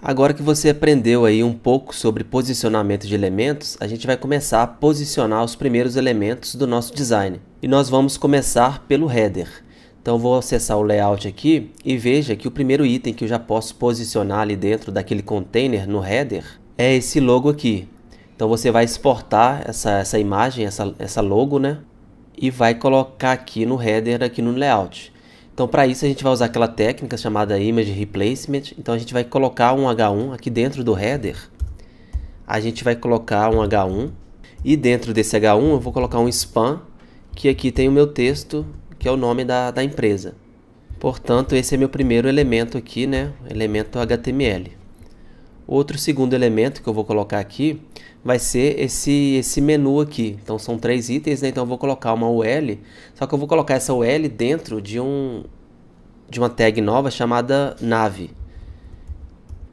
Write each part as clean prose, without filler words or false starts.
Agora que você aprendeu aí um pouco sobre posicionamento de elementos, a gente vai começar a posicionar os primeiros elementos do nosso design. E nós vamos começar pelo header. Então vou acessar o layout aqui e veja que o primeiro item que eu já posso posicionar ali dentro daquele container no header é esse logo aqui. Então você vai exportar essa imagem, essa logo, né? E vai colocar aqui no header, aqui no layout. Então, para isso, a gente vai usar aquela técnica chamada Image Replacement. Então, a gente vai colocar um H1 aqui dentro do header. A gente vai colocar um H1. E dentro desse H1, eu vou colocar um span, que aqui tem o meu texto, que é o nome da empresa. Portanto, esse é meu primeiro elemento aqui, né? Elemento HTML. Outro segundo elemento que eu vou colocar aqui vai ser esse menu aqui. Então são 3 itens, né? Então eu vou colocar uma UL, só que eu vou colocar essa UL dentro de uma tag nova chamada nav,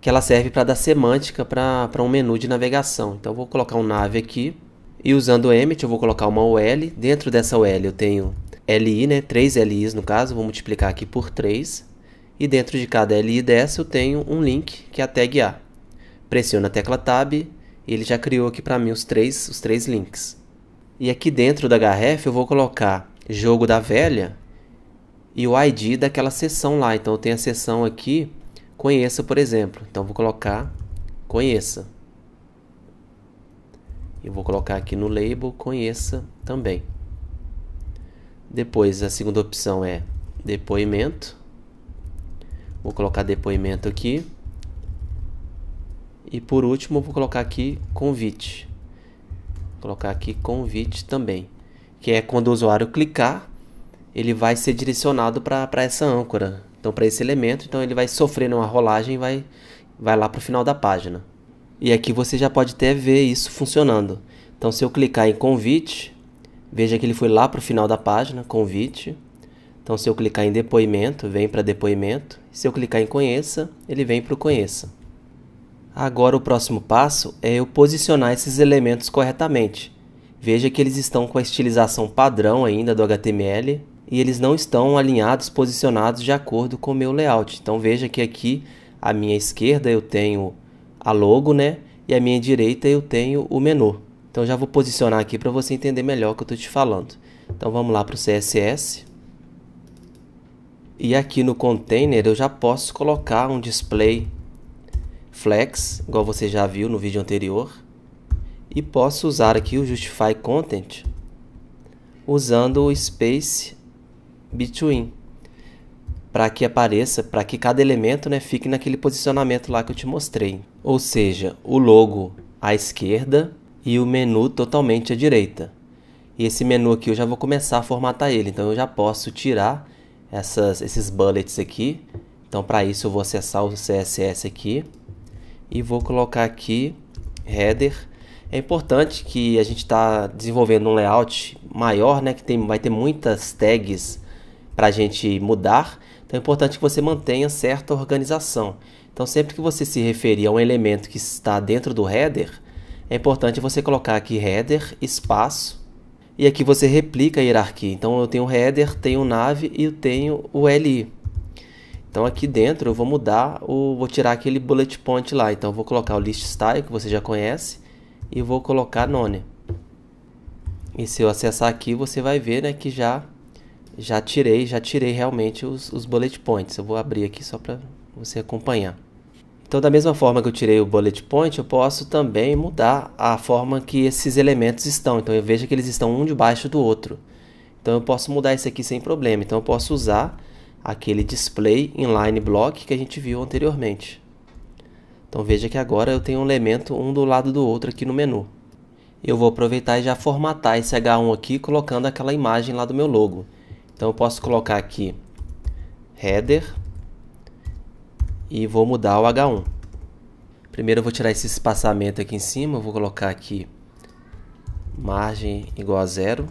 que ela serve para dar semântica para um menu de navegação. Então eu vou colocar um nav aqui e usando o emmet eu vou colocar uma UL. Dentro dessa UL eu tenho LI, né? 3 LIs no caso, vou multiplicar aqui por 3. E dentro de cada LI dessa eu tenho um link, que é a tag A. Pressiono a tecla Tab e ele já criou aqui para mim os três links. E aqui dentro da href eu vou colocar jogo da velha e o ID daquela seção lá. Então eu tenho a seção aqui, conheça, por exemplo. Então eu vou colocar conheça. E vou colocar aqui no label conheça também. Depois a segunda opção é depoimento. Vou colocar depoimento aqui. E por último, eu vou colocar aqui convite. Vou colocar aqui convite também. Que é quando o usuário clicar, ele vai ser direcionado para essa âncora. Então, para esse elemento, então ele vai sofrer uma rolagem e vai lá para o final da página. E aqui você já pode até ver isso funcionando. Então, se eu clicar em convite, veja que ele foi lá para o final da página, convite. Então, se eu clicar em depoimento, vem para depoimento. Se eu clicar em conheça, ele vem para o conheça. Agora o próximo passo é eu posicionar esses elementos corretamente. Veja que eles estão com a estilização padrão ainda do HTML e eles não estão alinhados, posicionados de acordo com o meu layout. Então veja que aqui à minha esquerda eu tenho a logo, né? E à minha direita eu tenho o menu. Então já vou posicionar aqui para você entender melhor o que eu estou te falando. Então vamos lá para o CSS. E aqui no container eu já posso colocar um display flex, igual você já viu no vídeo anterior, e posso usar aqui o justify content usando o space between para que apareça, para que cada elemento, né, fique naquele posicionamento lá que eu te mostrei. Ou seja, o logo à esquerda e o menu totalmente à direita. E esse menu aqui eu já vou começar a formatar ele, então eu já posso tirar esses bullets aqui. Então para isso eu vou acessar o CSS aqui e vou colocar aqui header. É importante que a gente está desenvolvendo um layout maior, né, que vai ter muitas tags para a gente mudar. Então é importante que você mantenha certa organização. Então sempre que você se referir a um elemento que está dentro do header, é importante você colocar aqui header, espaço, e aqui você replica a hierarquia. Então eu tenho o header, tenho o nav e eu tenho o li. Então aqui dentro eu vou mudar, vou tirar aquele bullet point lá. Então eu vou colocar o list style, que você já conhece, e vou colocar none. E se eu acessar aqui, você vai ver, né, que já tirei realmente os bullet points. Eu vou abrir aqui só para você acompanhar. Então da mesma forma que eu tirei o bullet point, eu posso também mudar a forma que esses elementos estão. Então eu vejo que eles estão um debaixo do outro. Então eu posso mudar isso aqui sem problema. Então eu posso usar aquele display inline block que a gente viu anteriormente. Então veja que agora eu tenho um elemento um do lado do outro aqui no menu. Eu vou aproveitar e já formatar esse H1 aqui colocando aquela imagem lá do meu logo. Então eu posso colocar aqui header e vou mudar o H1. Primeiro eu vou tirar esse espaçamento aqui em cima, eu vou colocar aqui margem igual a 0.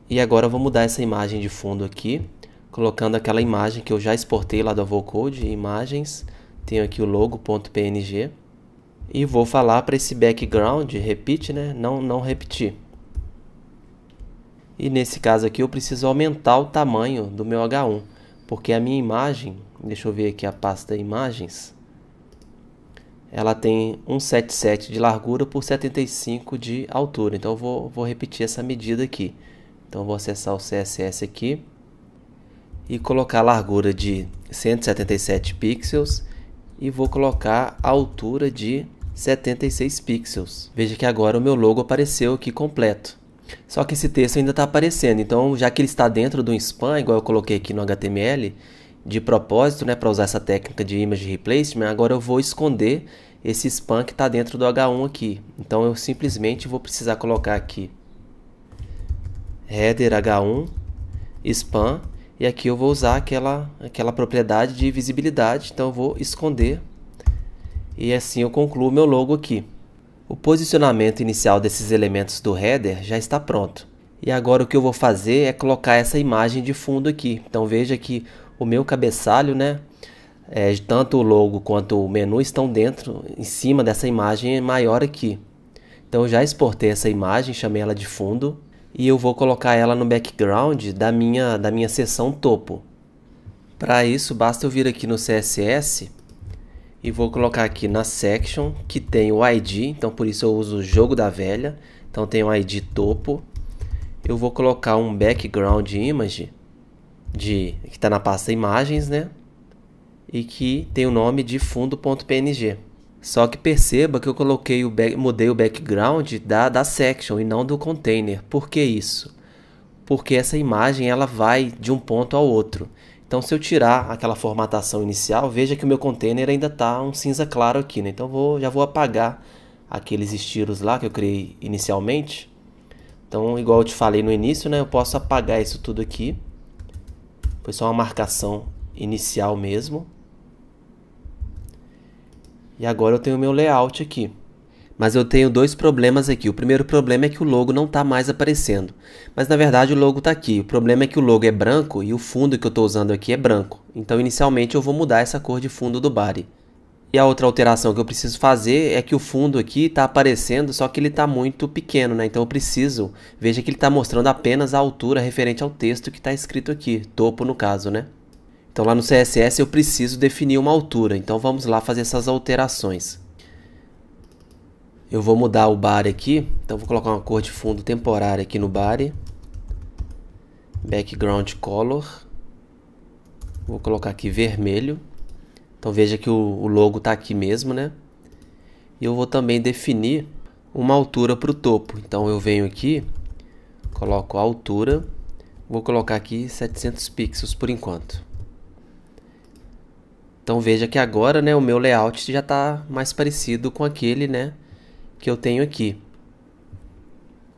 E agora eu vou mudar essa imagem de fundo aqui, colocando aquela imagem que eu já exportei lá do Avocode, imagens, tenho aqui o logo.png e vou falar para esse background, repeat, né? Não repetir. E nesse caso aqui eu preciso aumentar o tamanho do meu H1, porque a minha imagem, deixa eu ver aqui a pasta imagens, ela tem 177 de largura por 75 de altura. Então eu vou repetir essa medida aqui. Então eu vou acessar o CSS aqui e colocar a largura de 177 pixels e vou colocar a altura de 76 pixels. Veja que agora o meu logo apareceu aqui completo. Só que esse texto ainda está aparecendo, então já que ele está dentro do span, igual eu coloquei aqui no HTML, de propósito, né, para usar essa técnica de image replacement, agora eu vou esconder esse span que está dentro do H1 aqui. Então eu simplesmente vou precisar colocar aqui header H1 span, e aqui eu vou usar aquela propriedade de visibilidade, então eu vou esconder e assim eu concluo meu logo aqui. O posicionamento inicial desses elementos do header já está pronto. E agora o que eu vou fazer é colocar essa imagem de fundo aqui. Então veja que o meu cabeçalho, né, tanto o logo quanto o menu estão dentro, em cima dessa imagem maior aqui. Então eu já exportei essa imagem, chamei ela de fundo e eu vou colocar ela no background da minha seção topo. Para isso basta eu vir aqui no CSS e vou colocar aqui na section que tem o ID, então por isso eu uso o jogo da velha, então tem o ID topo. Eu vou colocar um background image que está na pasta imagens, né? E que tem o nome de fundo.png. Só que perceba que eu mudei o background da section e não do container. Por que isso? Porque essa imagem ela vai de um ponto ao outro. Então, se eu tirar aquela formatação inicial, veja que o meu container ainda está um cinza claro aqui, né? Então, já vou apagar aqueles estilos lá que eu criei inicialmente. Então, igual eu te falei no início, né? Eu posso apagar isso tudo aqui. Foi só uma marcação inicial mesmo. E agora eu tenho o meu layout aqui. Mas eu tenho dois problemas aqui. O primeiro problema é que o logo não está mais aparecendo. Mas na verdade o logo está aqui. O problema é que o logo é branco e o fundo que eu estou usando aqui é branco. Então inicialmente eu vou mudar essa cor de fundo do body. E a outra alteração que eu preciso fazer é que o fundo aqui está aparecendo, só que ele está muito pequeno, né? Então eu preciso, veja que ele está mostrando apenas a altura referente ao texto que está escrito aqui, topo no caso, né? Então lá no CSS eu preciso definir uma altura. Então vamos lá fazer essas alterações. Eu vou mudar o body aqui, então vou colocar uma cor de fundo temporária aqui no body. Background color. Vou colocar aqui vermelho. Então veja que o logo está aqui mesmo, né? E eu vou também definir uma altura para o topo. Então eu venho aqui, coloco a altura, vou colocar aqui 700 pixels por enquanto. Então veja que agora, né, o meu layout já está mais parecido com aquele, né, que eu tenho aqui.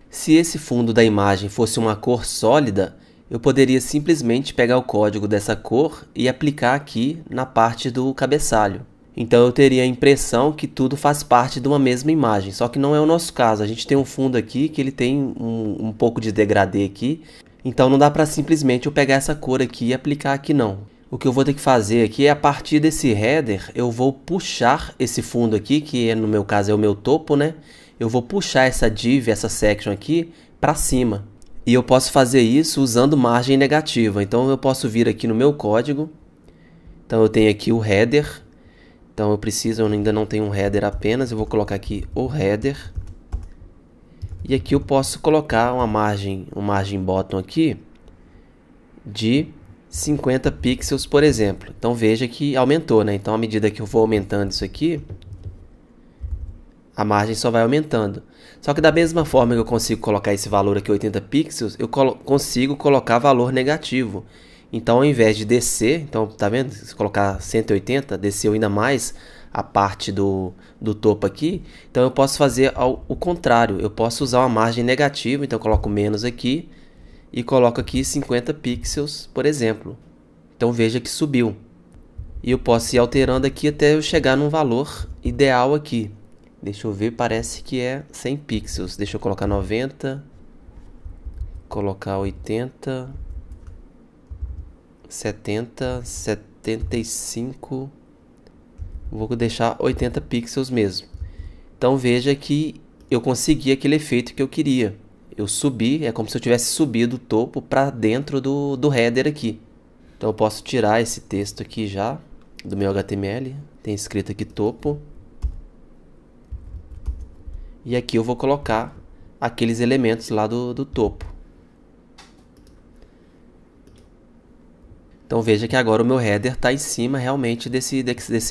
Se esse fundo da imagem fosse uma cor sólida, eu poderia simplesmente pegar o código dessa cor e aplicar aqui na parte do cabeçalho. Então eu teria a impressão que tudo faz parte de uma mesma imagem, só que não é o nosso caso. A gente tem um fundo aqui que ele tem um pouco de degradê aqui, então não dá para simplesmente eu pegar essa cor aqui e aplicar aqui não. O que eu vou ter que fazer aqui é, a partir desse header, eu vou puxar esse fundo aqui, que no meu caso é o meu topo, né? Eu vou puxar essa div, essa section aqui, para cima. E eu posso fazer isso usando margem negativa. Então eu posso vir aqui no meu código. Então eu tenho aqui o header. Então eu ainda não tenho um header apenas, eu vou colocar aqui o header. E aqui eu posso colocar um margem bottom aqui de 50 pixels, por exemplo. Então veja que aumentou, né? Então à medida que eu vou aumentando isso aqui, a margem só vai aumentando. Só que da mesma forma que eu consigo colocar esse valor aqui 80 pixels, eu consigo colocar valor negativo. Então ao invés de descer, então tá vendo? Se colocar 180, desceu ainda mais a parte do topo aqui. Então eu posso fazer o contrário, eu posso usar uma margem negativa, então eu coloco menos aqui e coloco aqui 50 pixels, por exemplo. Então veja que subiu. E eu posso ir alterando aqui até eu chegar num valor ideal aqui. Deixa eu ver, parece que é 100 pixels. Deixa eu colocar 90, colocar 80, 70, 75, vou deixar 80 pixels mesmo. Então veja que eu consegui aquele efeito que eu queria. Eu subi, é como se eu tivesse subido o topo para dentro do header aqui. Então eu posso tirar esse texto aqui já do meu HTML. Tem escrito aqui topo. E aqui eu vou colocar aqueles elementos lá do topo. Então veja que agora o meu header está em cima realmente desse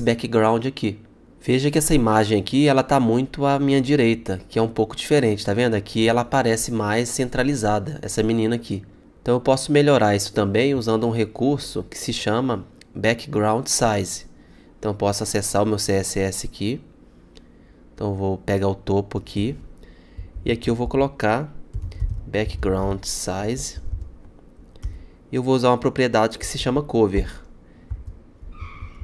background aqui. Veja que essa imagem aqui, ela está muito à minha direita, que é um pouco diferente, tá vendo? Aqui ela parece mais centralizada, essa menina aqui. Então eu posso melhorar isso também usando um recurso que se chama Background Size. Então eu posso acessar o meu CSS aqui. Então eu vou pegar o topo aqui. E aqui eu vou colocar Background Size. E eu vou usar uma propriedade que se chama Cover,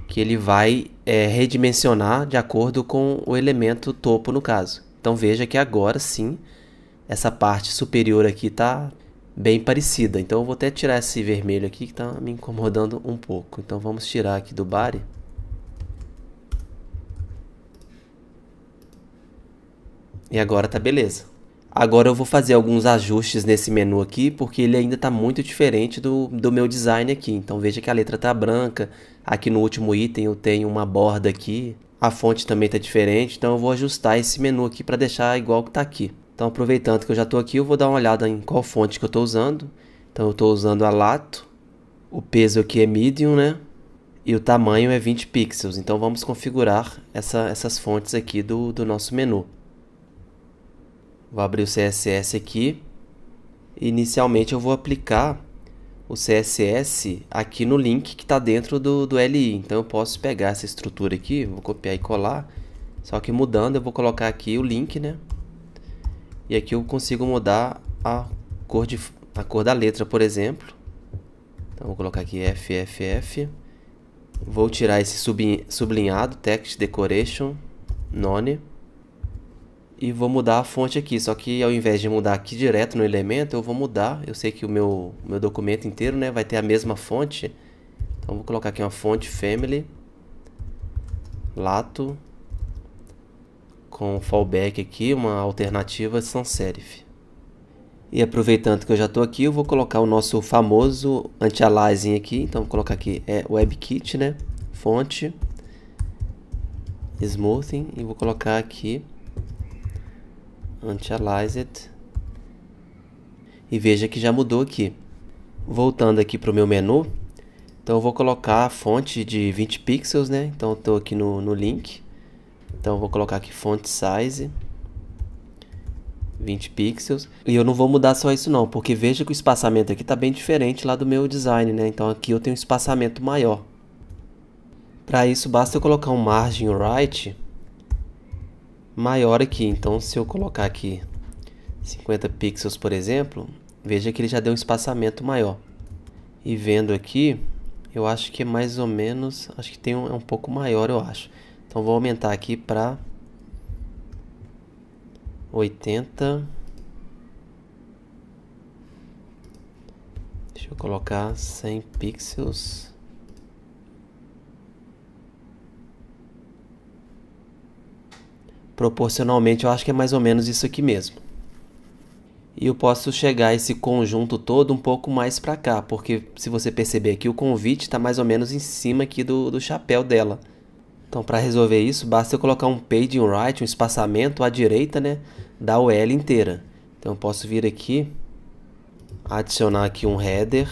que ele vai redimensionar de acordo com o elemento topo no caso. Então veja que agora sim, essa parte superior aqui está bem parecida. Então eu vou até tirar esse vermelho aqui que está me incomodando um pouco. Então vamos tirar aqui do body. E agora tá beleza. Agora eu vou fazer alguns ajustes nesse menu aqui, porque ele ainda está muito diferente do meu design aqui. Então veja que a letra está branca, aqui no último item eu tenho uma borda aqui, a fonte também está diferente, então eu vou ajustar esse menu aqui para deixar igual que está aqui. Então aproveitando que eu já estou aqui, eu vou dar uma olhada em qual fonte que eu estou usando. Então eu estou usando a Lato, o peso aqui é medium, né? E o tamanho é 20 pixels, então vamos configurar essas fontes aqui do nosso menu. Vou abrir o CSS aqui. Inicialmente eu vou aplicar o CSS aqui no link que está dentro do LI. Então eu posso pegar essa estrutura aqui, vou copiar e colar. Só que mudando eu vou colocar aqui o link, né? E aqui eu consigo mudar a cor da letra, por exemplo. Então vou colocar aqui FFF. Vou tirar esse sublinhado, Text Decoration, None. E vou mudar a fonte aqui, só que ao invés de mudar aqui direto no elemento, eu vou mudar. Eu sei que o meu documento inteiro, né, vai ter a mesma fonte. Então vou colocar aqui uma fonte Family, Lato, com fallback aqui, uma alternativa sans serif. E aproveitando que eu já estou aqui, eu vou colocar o nosso famoso anti-aliasing aqui. Então vou colocar aqui WebKit, né, fonte, Smoothing, e vou colocar aqui Anti-Aliased. E veja que já mudou aqui. Voltando aqui para o meu menu, então eu vou colocar a fonte de 20 pixels, né? Então eu estou aqui no link. Então eu vou colocar aqui font size 20 pixels. E eu não vou mudar só isso não, porque veja que o espaçamento aqui está bem diferente lá do meu design, né? Então aqui eu tenho um espaçamento maior. Para isso basta eu colocar um margin right maior aqui. Então se eu colocar aqui 50 pixels, por exemplo, veja que ele já deu um espaçamento maior. E vendo aqui, eu acho que é mais ou menos, acho que tem é um pouco maior, eu acho. Então vou aumentar aqui para 80. Deixa eu colocar 100 pixels. Proporcionalmente eu acho que é mais ou menos isso aqui mesmo. E eu posso chegar esse conjunto todo um pouco mais para cá, porque se você perceber aqui, o convite está mais ou menos em cima aqui do chapéu dela. Então para resolver isso, basta eu colocar um padding right, um espaçamento à direita, né, da UL inteira. Então eu posso vir aqui, adicionar aqui um header,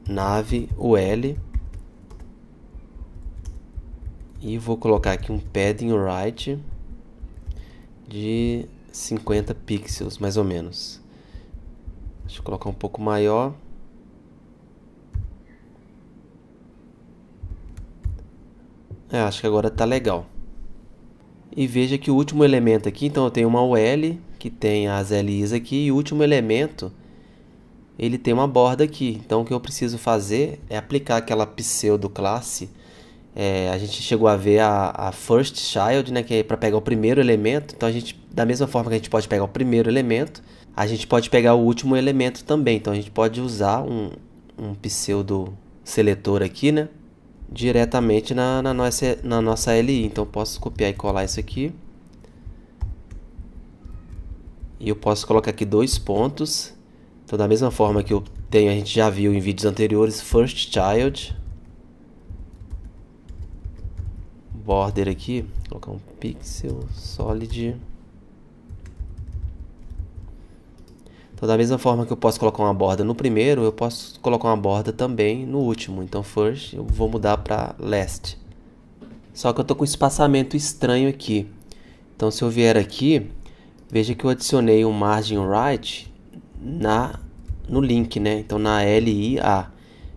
nav UL, e vou colocar aqui um padding right de 50 pixels, mais ou menos. Deixa eu colocar um pouco maior. Acho que agora tá legal. E veja que o último elemento aqui, então eu tenho uma UL, que tem as LIs aqui, e o último elemento, ele tem uma borda aqui. Então o que eu preciso fazer é aplicar aquela pseudo classe. A gente chegou a ver a first child, né, que é para pegar o primeiro elemento. Então a gente, da mesma forma que a gente pode pegar o primeiro elemento, a gente pode pegar o último elemento também. Então a gente pode usar um pseudo seletor aqui, né, diretamente na nossa LI. Então eu posso copiar e colar isso aqui. E eu posso colocar aqui 2 pontos. Então da mesma forma que eu tenho, a gente já viu em vídeos anteriores, first child. Border aqui, colocar um pixel solid Então, da mesma forma que eu posso colocar uma borda no primeiro, eu posso colocar uma borda também no último. Então, first, eu vou mudar para last. Só que eu estou com um espaçamento estranho aqui. Então, se eu vier aqui, veja que eu adicionei um margin right no link, né? Então, na LIA.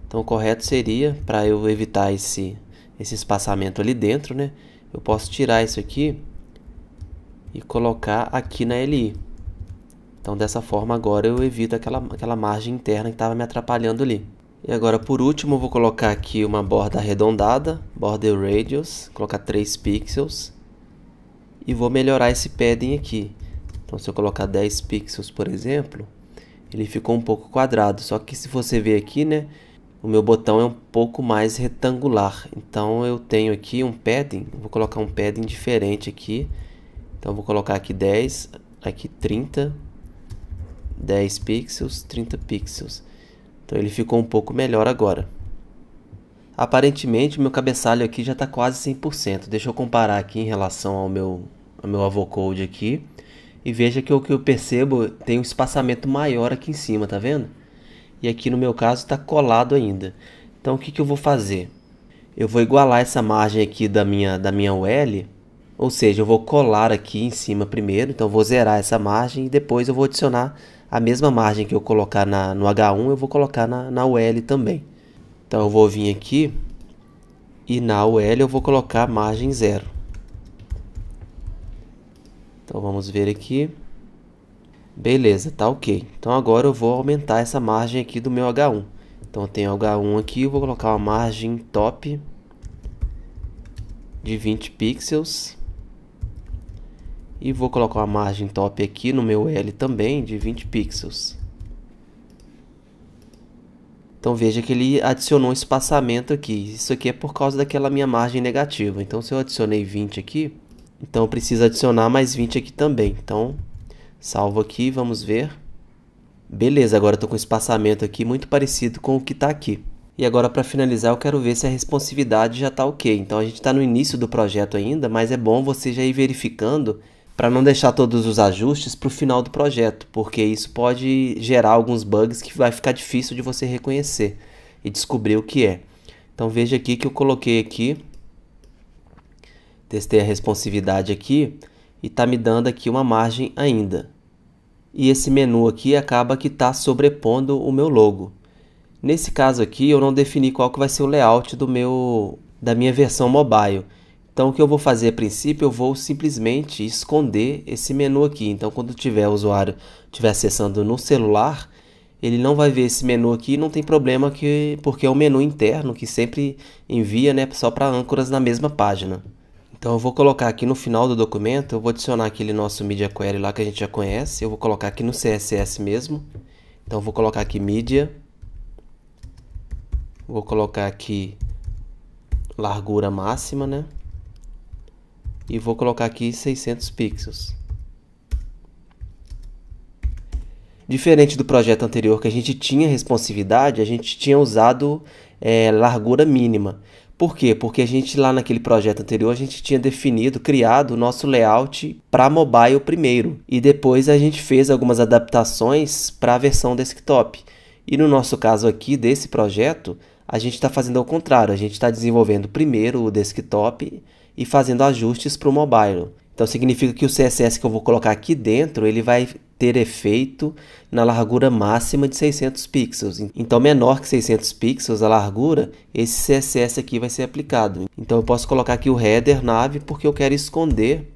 Então, o correto seria, para eu evitar esse espaçamento ali dentro, né? Eu posso tirar isso aqui e colocar aqui na LI. Então, dessa forma, agora eu evito aquela margem interna que estava me atrapalhando ali. E agora, por último, eu vou colocar aqui uma borda arredondada, border radius, colocar 3 pixels. E vou melhorar esse padding aqui. Então, se eu colocar 10 pixels, por exemplo, ele ficou um pouco quadrado. Só que se você ver aqui, né, o meu botão é um pouco mais retangular. Então, eu tenho aqui um padding, vou colocar um padding diferente aqui. Então, eu vou colocar aqui 10, aqui 30, 10 pixels, 30 pixels. Então, ele ficou um pouco melhor agora. Aparentemente, meu cabeçalho aqui já está quase 100%. Deixa eu comparar aqui em relação ao meu avocode aqui. E veja que o que eu percebo tem um espaçamento maior aqui em cima, tá vendo? E aqui no meu caso está colado ainda. Então, o que eu vou fazer? Eu vou igualar essa margem aqui da minha UL. Ou seja, eu vou colar aqui em cima primeiro. Então, eu vou zerar essa margem e depois eu vou adicionar a mesma margem que eu colocar no H1, eu vou colocar na UL também. Então, eu vou vir aqui e na UL eu vou colocar margem 0. Então, vamos ver aqui. Beleza, tá ok. Então, agora eu vou aumentar essa margem aqui do meu H1. Então, eu tenho H1 aqui, eu vou colocar uma margem top de 20 pixels. E vou colocar uma margem top aqui no meu L também de 20 pixels. Então veja que ele adicionou um espaçamento aqui. Isso aqui é por causa daquela minha margem negativa. Então se eu adicionei 20 aqui, então eu preciso adicionar mais 20 aqui também. Então salvo aqui, vamos ver. Beleza, agora eu estou com um espaçamento aqui muito parecido com o que está aqui. E agora para finalizar eu quero ver se a responsividade já está ok. Então a gente está no início do projeto ainda, mas é bom você já ir verificando para não deixar todos os ajustes para o final do projeto, porque isso pode gerar alguns bugs que vai ficar difícil de você reconhecer e descobrir o que é. Então veja aqui que eu coloquei aqui, testei a responsividade aqui e está me dando aqui uma margem ainda. E esse menu aqui acaba que está sobrepondo o meu logo. Nesse caso aqui eu não defini qual que vai ser o layout da minha versão mobile. Então, o que eu vou fazer a princípio, eu vou simplesmente esconder esse menu aqui. Então, quando o usuário estiver acessando no celular, ele não vai ver esse menu aqui e não tem problema porque é um menu interno que sempre envia, né, só para âncoras na mesma página. Então, eu vou colocar aqui no final do documento, eu vou adicionar aquele nosso Media Query lá que a gente já conhece. Eu vou colocar aqui no CSS mesmo. Então, eu vou colocar aqui Media. Vou colocar aqui largura máxima, né? E vou colocar aqui 600 pixels. Diferente do projeto anterior que a gente tinha responsividade, a gente tinha usado largura mínima. Por quê? Porque a gente lá naquele projeto anterior, a gente tinha criado o nosso layout para mobile primeiro. E depois a gente fez algumas adaptações para a versão desktop. E no nosso caso aqui desse projeto, a gente está fazendo ao contrário. A gente está desenvolvendo primeiro o desktop e fazendo ajustes para o mobile. Então significa que o CSS que eu vou colocar aqui dentro, ele vai ter efeito na largura máxima de 600 pixels. Então menor que 600 pixels a largura, esse CSS aqui vai ser aplicado. Então eu posso colocar aqui o header nav porque eu quero esconder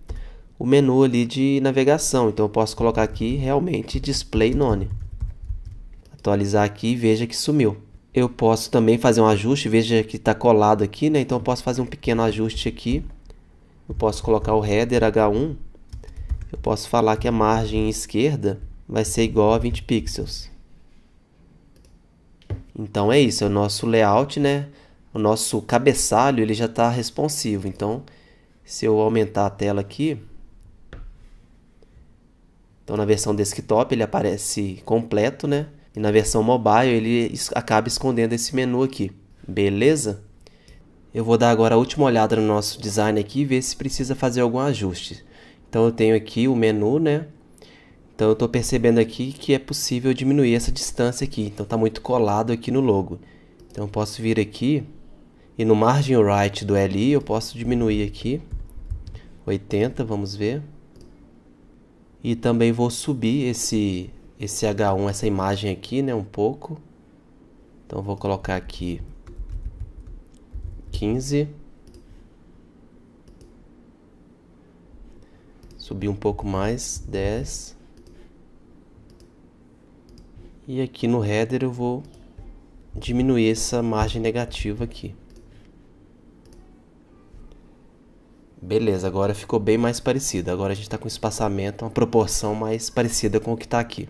o menu ali de navegação. Então eu posso colocar aqui realmente display none. Atualizar aqui e veja que sumiu. Eu posso também fazer um ajuste, veja que está colado aqui, né? Então eu posso fazer um pequeno ajuste aqui. Eu posso colocar o header H1. Eu posso falar que a margem esquerda vai ser igual a 20 pixels. Então é isso, é o nosso layout, né? O nosso cabeçalho ele já está responsivo. Então, se eu aumentar a tela aqui, então na versão desktop ele aparece completo, né? E na versão mobile ele acaba escondendo esse menu aqui. Beleza? Eu vou dar agora a última olhada no nosso design aqui e ver se precisa fazer algum ajuste. Então eu tenho aqui o menu, né? Então eu estou percebendo aqui que é possível diminuir essa distância aqui. Então está muito colado aqui no logo. Então eu posso vir aqui e no margin right do LI eu posso diminuir aqui 80, vamos ver. E também vou subir esse H1, essa imagem aqui, né, um pouco. Então vou colocar aqui 15. Subir um pouco mais, 10. E aqui no header eu vou diminuir essa margem negativa aqui. Beleza, agora ficou bem mais parecido. Agora a gente está com espaçamento, uma proporção mais parecida com o que está aqui.